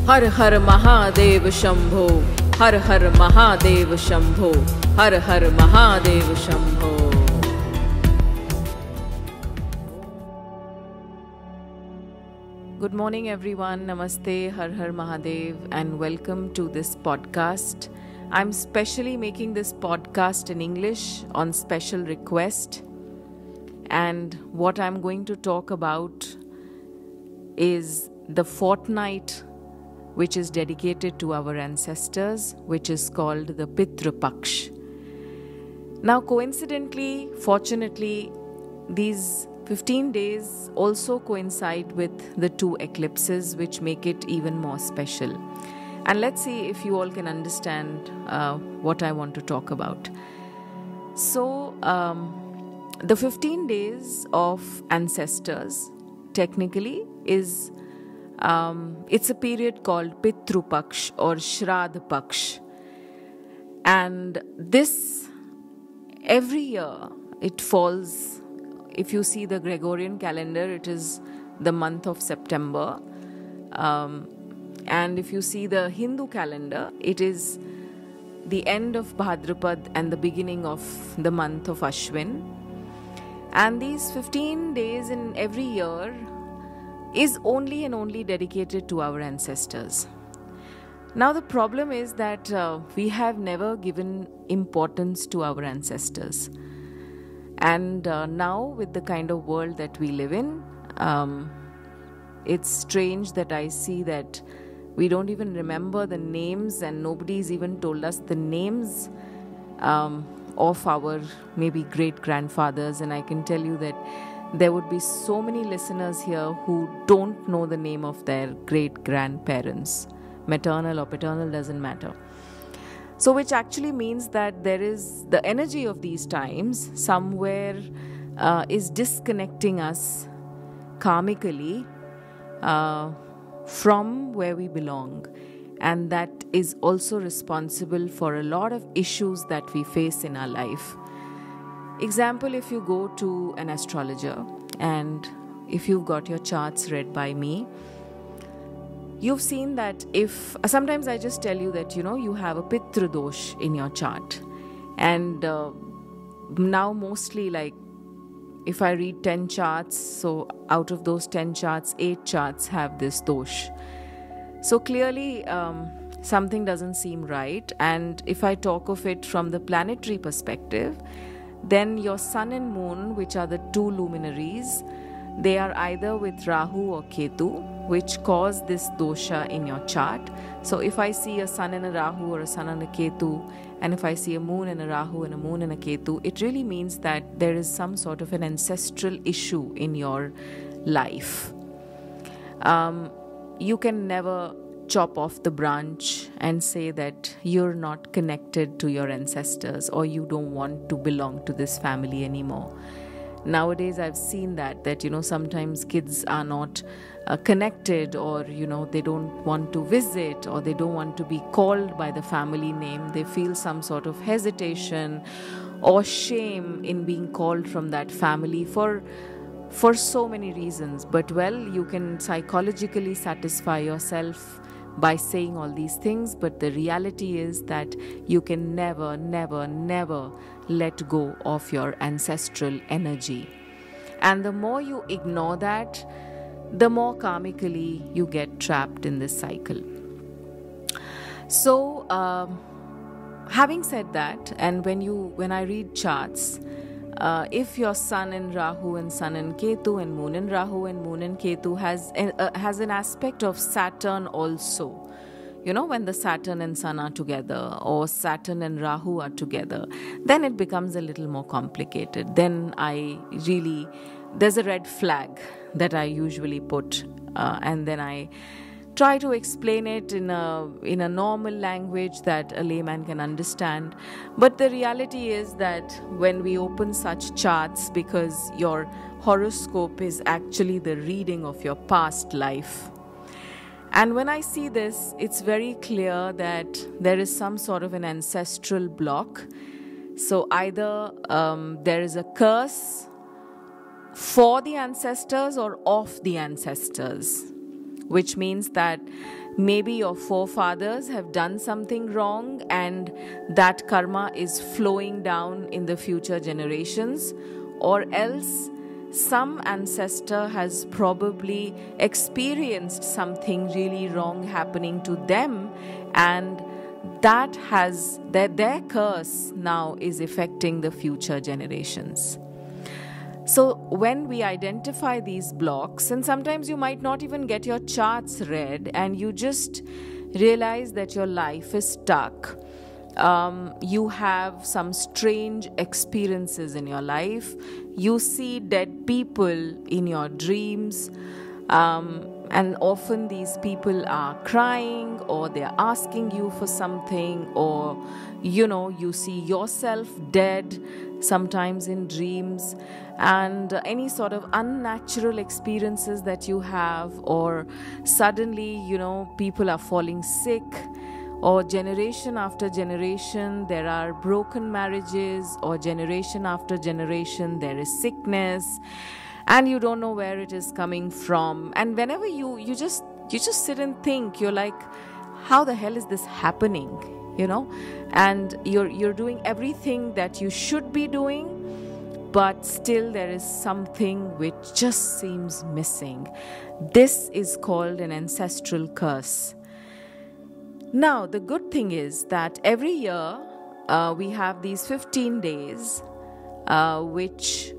Her her Mahadev Shambho, her her Mahadev Shambho, her her Mahadev Shambho. Good morning everyone, Namaste, Har Har Mahadev, and welcome to this podcast. I'm specially making this podcast in English on special request, and what I'm going to talk about is the fortnight which is dedicated to our ancestors, which is called the Pitru Paksh. Now coincidentally, fortunately, these 15 days also coincide with the two eclipses, which make it even more special. And let's see if you all can understand what I want to talk about. So, the 15 days of ancestors technically is it's a period called Pitru Paksh or Shraddh Paksh. And this, every year, it falls, if you see the Gregorian calendar, it is the month of September. And if you see the Hindu calendar, it is the end of Bhadrapad and the beginning of the month of Ashwin. And these 15 days in every year is only and only dedicated to our ancestors. Now the problem is that we have never given importance to our ancestors. And now with the kind of world that we live in, it's strange that I see that we don't even remember the names, and nobody's even told us the names of our maybe great-grandfathers. And I can tell you that there would be so many listeners here who don't know the name of their great-grandparents. Maternal or paternal, doesn't matter. So which actually means that there is the energy of these times somewhere is disconnecting us karmically from where we belong. And that is also responsible for a lot of issues that we face in our life. Example, if you go to an astrologer and if you've got your charts read by me, you've seen that if sometimes I just tell you that you have a Pitru dosh in your chart, and now mostly, like, if I read 10 charts, so out of those 10 charts, 8 charts have this dosh. So clearly something doesn't seem right. And if I talk of it from the planetary perspective, then your sun and moon, which are the two luminaries, they are either with Rahu or Ketu, which cause this dosha in your chart. So if I see a sun and a Rahu or a sun and a Ketu, and if I see a moon and a Rahu and a moon and a Ketu, it really means that there is some sort of an ancestral issue in your life. You can never chop off the branch and say that you're not connected to your ancestors or you don't want to belong to this family anymore. Nowadays I've seen that sometimes kids are not connected, or they don't want to visit, or they don't want to be called by the family name. They feel some sort of hesitation or shame in being called from that family for so many reasons. But you can psychologically satisfy yourself by saying all these things, but the reality is that you can never, never, never let go of your ancestral energy. And the more you ignore that, the more karmically you get trapped in this cycle. So, having said that, and when I read charts, if your sun in Rahu and sun in Ketu and moon in Rahu and moon in Ketu has an aspect of Saturn also, when the Saturn and sun are together, or Saturn and Rahu are together, then it becomes a little more complicated. Then there's a red flag that I usually put, and then I try to explain it in a normal language that a layman can understand. But the reality is that when we open such charts, because your horoscope is actually the reading of your past life, and when I see this, it's very clear that there is some sort of an ancestral block. So either there is a curse for the ancestors or of the ancestors, which means that Maybe your forefathers have done something wrong and that karma is flowing down in the future generations, or else some ancestor has probably experienced something really wrong happening to them, and that has their curse now is affecting the future generations. So when we identify these blocks, and sometimes you might not even get your charts read, and you just realize that your life is stuck. You have some strange experiences in your life. You see dead people in your dreams. And often these people are crying, or they're asking you for something, or you see yourself dead sometimes in dreams, and any sort of unnatural experiences that you have, or suddenly people are falling sick, or generation after generation there are broken marriages, or generation after generation there is sickness, and you don't know where it is coming from. And whenever you just sit and think, you're like, how the hell is this happening? And you're doing everything that you should be doing, but still there is something which just seems missing. This is called an ancestral curse. Now, the good thing is that every year we have these 15 days, which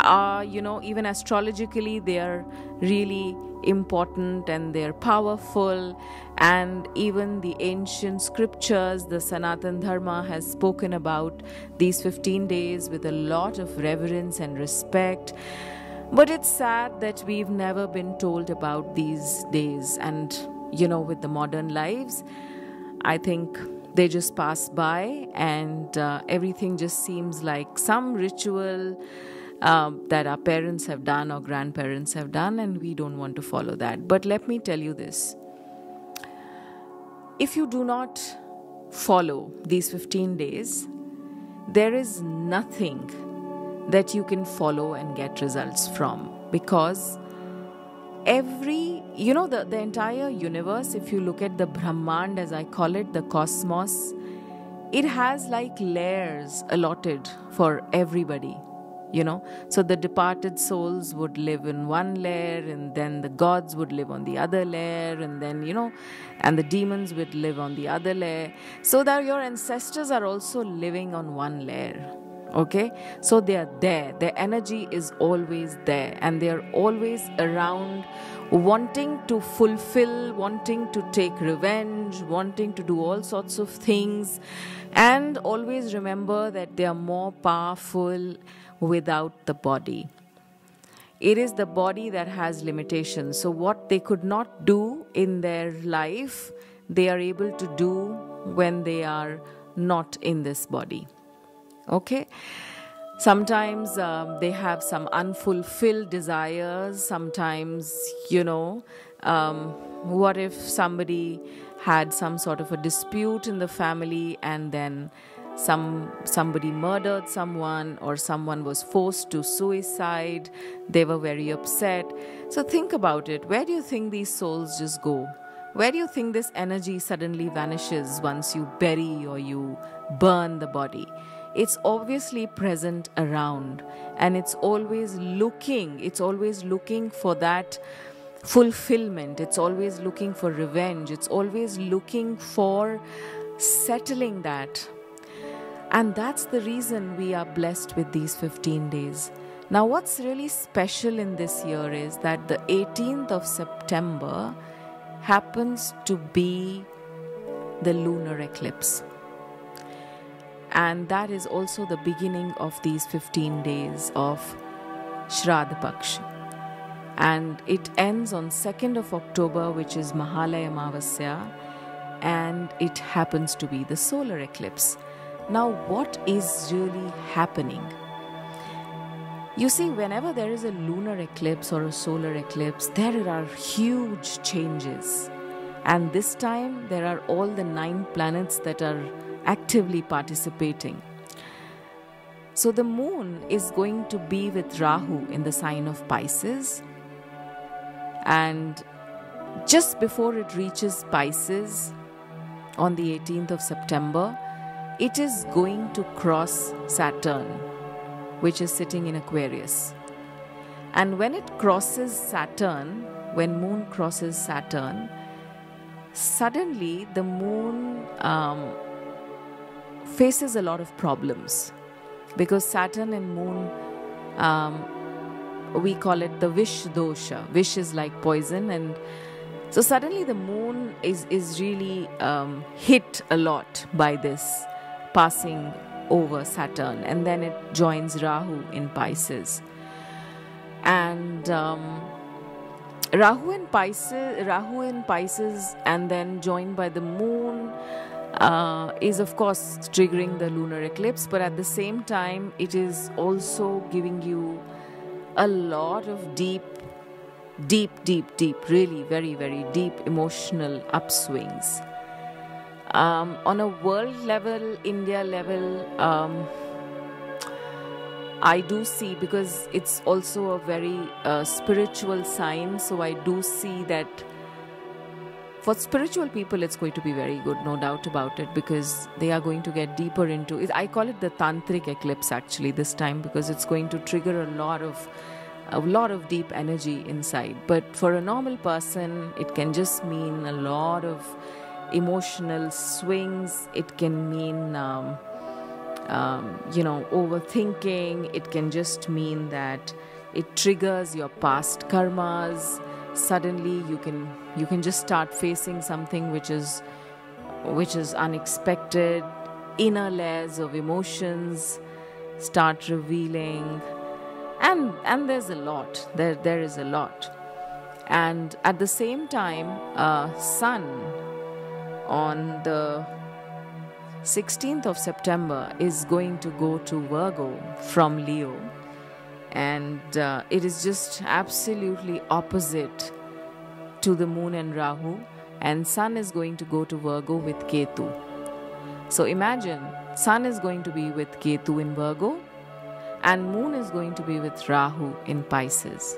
are, even astrologically, they are really important and they're powerful. And even the ancient scriptures, the Sanatan Dharma, has spoken about these 15 days with a lot of reverence and respect. But it's sad that we've never been told about these days. And, with the modern lives, I think they just pass by, and everything just seems like some ritual that our parents have done or grandparents have done, and we don't want to follow that. But let me tell you this. If you do not follow these 15 days, there is nothing that you can follow and get results from, because the entire universe, if you look at the Brahmand, as I call it, the cosmos, it has like layers allotted for everybody. So the departed souls would live in one layer, and then the gods would live on the other layer, and then and the demons would live on the other layer, so that your ancestors are also living on one layer. Okay, so they are there, their energy is always there, and they are always around, wanting to fulfill, wanting to take revenge, wanting to do all sorts of things. And always remember that they are more powerful without the body. It is the body that has limitations. So what they could not do in their life, they are able to do when they are not in this body. Okay? Sometimes they have some unfulfilled desires. Sometimes, what if somebody had some sort of a dispute in the family, and then somebody murdered someone, or someone was forced to suicide. They were very upset. So think about it. Where do you think these souls just go? Where do you think this energy suddenly vanishes once you bury or you burn the body? It's obviously present around, and it's always looking for that fulfillment. It's always looking for revenge. It's always looking for settling that. And that's the reason we are blessed with these 15 days. Now, what's really special in this year is that the 18th of September happens to be the lunar eclipse. And that is also the beginning of these 15 days of Shraddha Paksh. And it ends on 2nd of October, which is Mahalaya Amavasya, and it happens to be the solar eclipse. Now, what is really happening? You see, whenever there is a lunar eclipse or a solar eclipse, there are huge changes. And this time, there are all the 9 planets that are actively participating. So the moon is going to be with Rahu in the sign of Pisces, and just before it reaches Pisces on the 18th of September, it is going to cross Saturn, which is sitting in Aquarius. And when it crosses Saturn, when moon crosses Saturn, suddenly the moon faces a lot of problems, because Saturn and moon, we call it the Vish dosha. Vish is like poison, and so suddenly the moon is really hit a lot by this passing over Saturn, and then it joins Rahu in Pisces. And Rahu in Pisces and then joined by the moon is of course triggering the lunar eclipse, but at the same time it is also giving you a lot of deep, really very, very deep emotional upswings. On a world level, India level, I do see, because it's also a very spiritual sign, so I do see that for spiritual people it's going to be very good, no doubt about it, because they are going to get deeper into it. I call it the tantric eclipse actually this time, because it's going to trigger a lot of deep energy inside. But for a normal person, it can just mean a lot of emotional swings. It can mean overthinking. It can just mean that it triggers your past karmas. Suddenly you can just start facing something which is unexpected. Inner layers of emotions start revealing, and there's a lot. There is a lot. And at the same time, Sun on the 16th of September is going to go to Virgo from Leo, and it is just absolutely opposite to the moon and Rahu, and Sun is going to go to Virgo with Ketu. So imagine, Sun is going to be with Ketu in Virgo, and moon is going to be with Rahu in Pisces.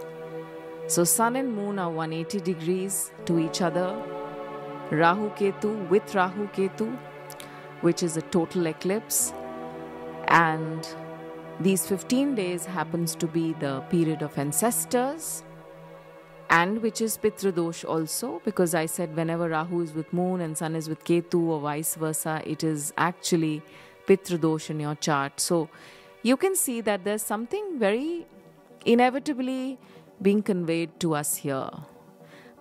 So Sun and moon are 180 degrees to each other. Rahu Ketu with Rahu Ketu, which is a total eclipse. And these 15 days happens to be the period of ancestors, and which is Pitradosh also, because I said whenever Rahu is with moon and Sun is with Ketu or vice versa, it is actually Pitradosh in your chart. So you can see that there's something very inevitably being conveyed to us here.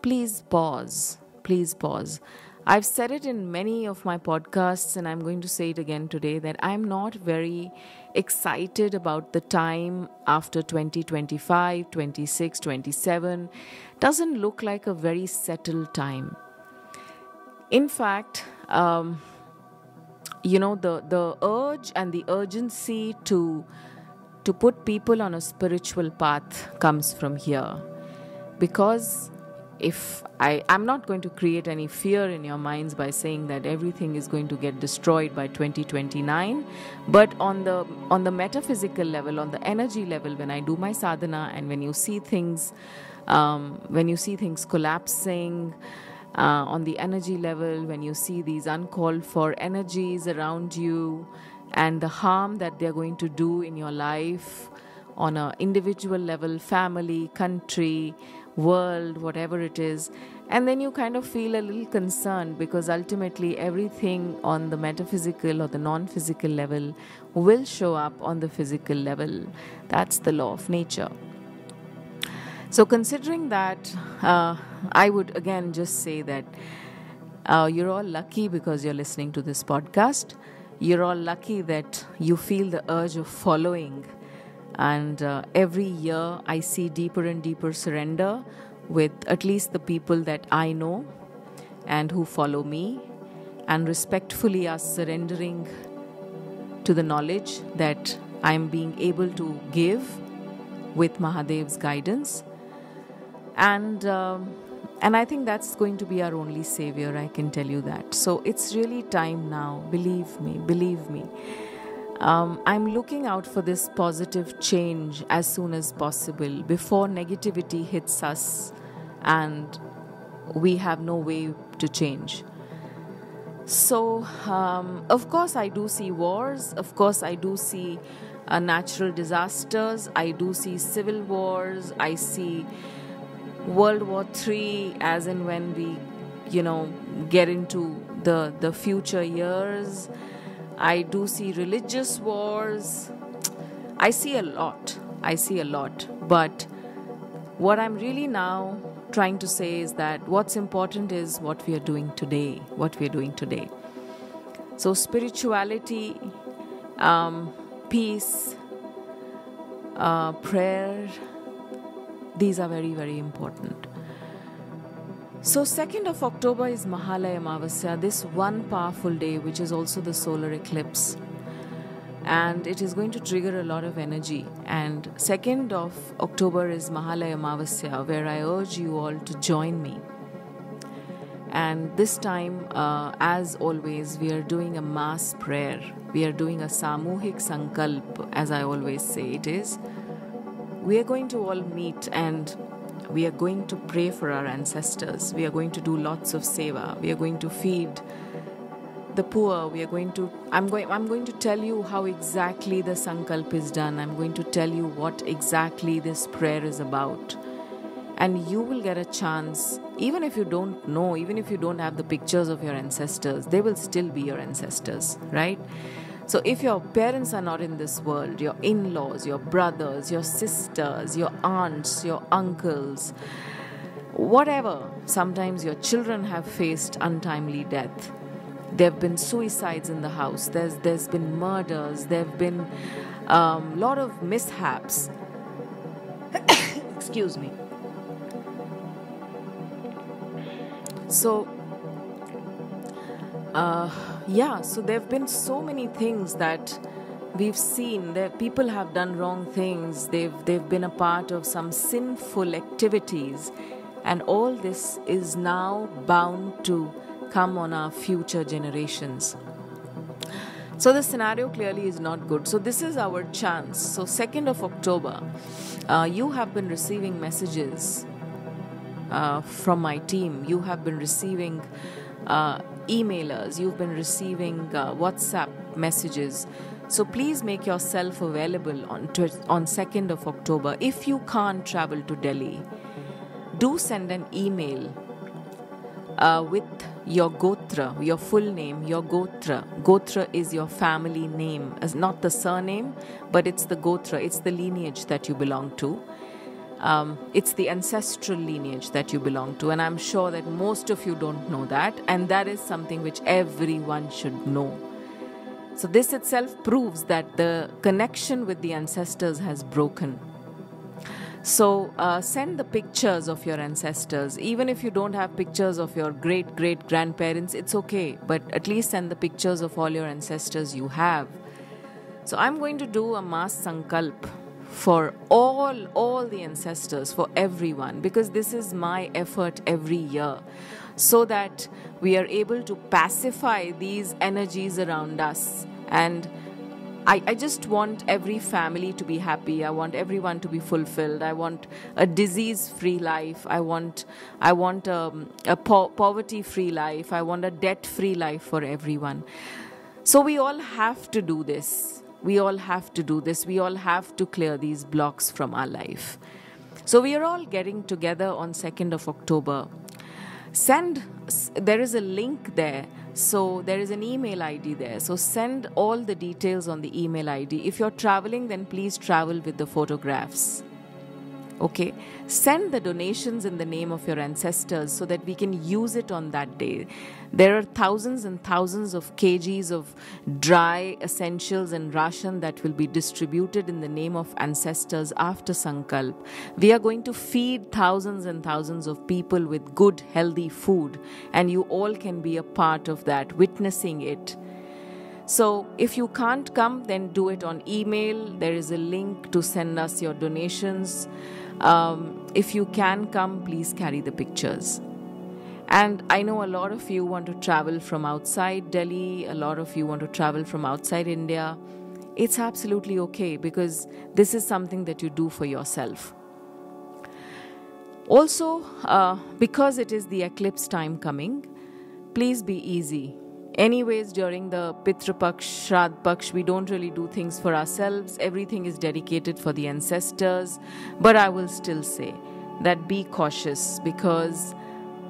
Please pause. Please pause. I've said it in many of my podcasts, and I'm going to say it again today, that I'm not very excited about the time after 2025, 26, 27. Doesn't look like a very settled time. In fact, the urge and the urgency to put people on a spiritual path comes from here. Because if I'm not going to create any fear in your minds by saying that everything is going to get destroyed by 2029, but on the metaphysical level, on the energy level, when I do my sadhana and when you see things collapsing, on the energy level, when you see these uncalled for energies around you and the harm that they're going to do in your life on an individual level, family, country, world, whatever it is, and then you kind of feel a little concerned, because ultimately everything on the metaphysical or the non-physical level will show up on the physical level. That's the law of nature. So considering that, I would again just say that you're all lucky because you're listening to this podcast. You're all lucky that you feel the urge of following. And every year I see deeper and deeper surrender with at least the people that I know and who follow me, and respectfully us surrendering to the knowledge that I'm being able to give with Mahadev's guidance. And I think that's going to be our only savior, I can tell you that. So it's really time now, believe me. I'm looking out for this positive change as soon as possible before negativity hits us and we have no way to change. So, of course, I do see wars. Of course, I do see natural disasters. I do see civil wars. I see World War III, as in when we, get into the future years. I do see religious wars. I see a lot. But what I'm really now trying to say is that what's important is what we are doing today. So spirituality, peace, prayer, these are very, very important. So 2nd of October is Mahalaya Amavasya, this one powerful day, which is also the solar eclipse. And it is going to trigger a lot of energy. And 2nd of October is Mahalaya Amavasya, where I urge you all to join me. And this time, as always, we are doing a mass prayer. We are doing a Samuhik Sankalp, as I always say it is. We are going to all meet and we are going to pray for our ancestors. We are going to do lots of seva. We are going to feed the poor. I'm going to tell you how exactly the Sankalp is done. I'm going to tell you what exactly this prayer is about. And you will get a chance, even if you don't know, even if you don't have the pictures of your ancestors, they will still be your ancestors, right? So if your parents are not in this world, your in-laws, your brothers, your sisters, your aunts, your uncles, whatever, sometimes your children have faced untimely death. There have been suicides in the house. There's been murders. There have been a lot of mishaps. Excuse me. So, so there have been so many things that we've seen. That people have done wrong things. They've been a part of some sinful activities, and all this is now bound to come on our future generations. So the scenario clearly is not good. So this is our chance. So 2nd of October, you have been receiving messages from my team. You have been receiving emailers. You've been receiving WhatsApp messages. So please make yourself available on 2nd of October. If you can't travel to Delhi, do send an email with your gotra, your full name, your gotra. Gotra is your family name, not the surname, but it's the gotra, it's the lineage that you belong to. It's the ancestral lineage that you belong to, and I'm sure that most of you don't know that, and that is something which everyone should know. So this itself proves that the connection with the ancestors has broken. So send the pictures of your ancestors. Even if you don't have pictures of your great-great-grandparents, it's okay. But at least send the pictures of all your ancestors you have. So I'm going to do a mass sankalp for all the ancestors, for everyone. Because this is my effort every year. So that we are able to pacify these energies around us. And I just want every family to be happy. I want everyone to be fulfilled. I want a disease-free life. I want a poverty-free life. I want a debt-free life for everyone. So we all have to do this. We all have to clear these blocks from our life. So we are all getting together on 2nd of October. There is a link there. So there is an email ID there. So send all the details on the email ID. If you're traveling, then please travel with the photographs. Okay? Send the donations in the name of your ancestors so that we can use it on that day. There are thousands and thousands of kgs of dry essentials and ration that will be distributed in the name of ancestors after Sankalp. We are going to feed thousands and thousands of people with good, healthy food, and you all can be a part of that, witnessing it. So if you can't come, then do it on email. There is a link to send us your donations. If you can come, please carry the pictures. And I know a lot of you want to travel from outside Delhi. A lot of you want to travel from outside India. It's absolutely okay, because this is something that you do for yourself. Also, because it is the eclipse time coming, please be easy. Anyways, during the Pitra Paksh, Shraddh Paksh, we don't really do things for ourselves. Everything is dedicated for the ancestors. But I will still say that be cautious, because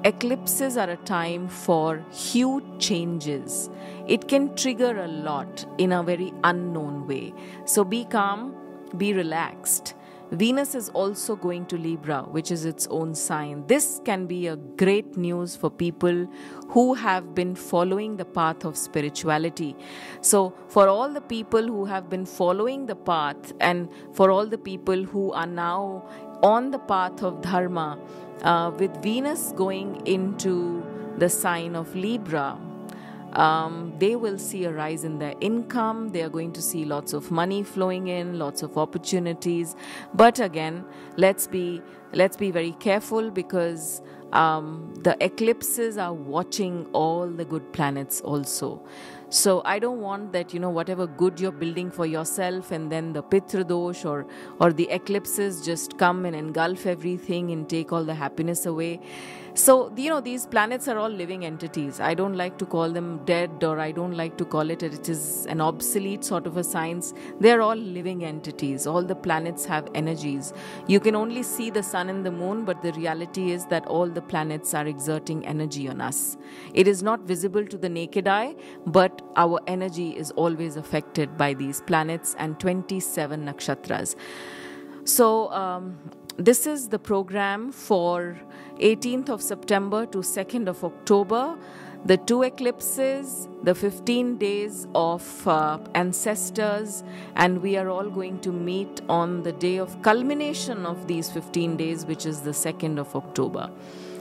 eclipses are a time for huge changes. It can trigger a lot in a very unknown way. So be calm, be relaxed. Venus is also going to Libra, which is its own sign. This can be a great news for people who have been following the path of spirituality. So for all the people who have been following the path, and for all the people who are now on the path of dharma, with Venus going into the sign of Libra, they will see a rise in their income. They are going to see lots of money flowing in, lots of opportunities. But again, let's be very careful, because the eclipses are watching all the good planets also. So I don't want that, whatever good you're building for yourself, and then the Pitra Dosh or the eclipses just come and engulf everything and take all the happiness away. So, these planets are all living entities. I don't like to call them dead, or I don't like to call it is an obsolete sort of a science. They're all living entities. All the planets have energies. You can only see the sun and the moon, but the reality is that all the planets are exerting energy on us. It is not visible to the naked eye, but our energy is always affected by these planets and 27 nakshatras. So, this is the program for 18th of September to 2nd of October, the 2 eclipses, the 15 days of ancestors, and we are all going to meet on the day of culmination of these 15 days, which is the 2nd of October.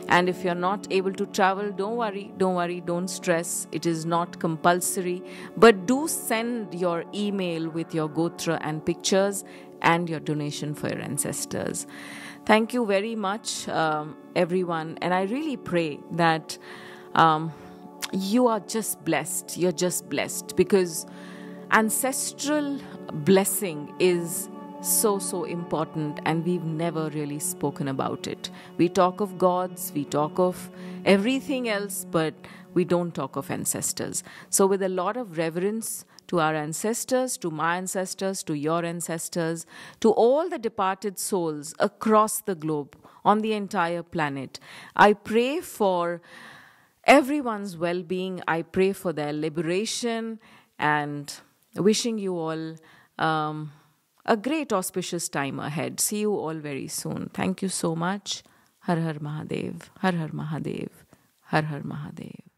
And if you're not able to travel, don't worry, don't stress. It is not compulsory, but do send your email with your gotra and pictures and your donation for your ancestors. Thank you very much, everyone. And I really pray that you are just blessed. You're just blessed, because ancestral blessing is so important, and we've never really spoken about it. We talk of gods, we talk of everything else, but we don't talk of ancestors. So with a lot of reverence to our ancestors, to my ancestors, to your ancestors, to all the departed souls across the globe, on the entire planet, I pray for everyone's well-being. I pray for their liberation, and wishing you all a great auspicious time ahead. See you all very soon. Thank you so much. Har Har Mahadev, Har Har Mahadev, Har Har Mahadev.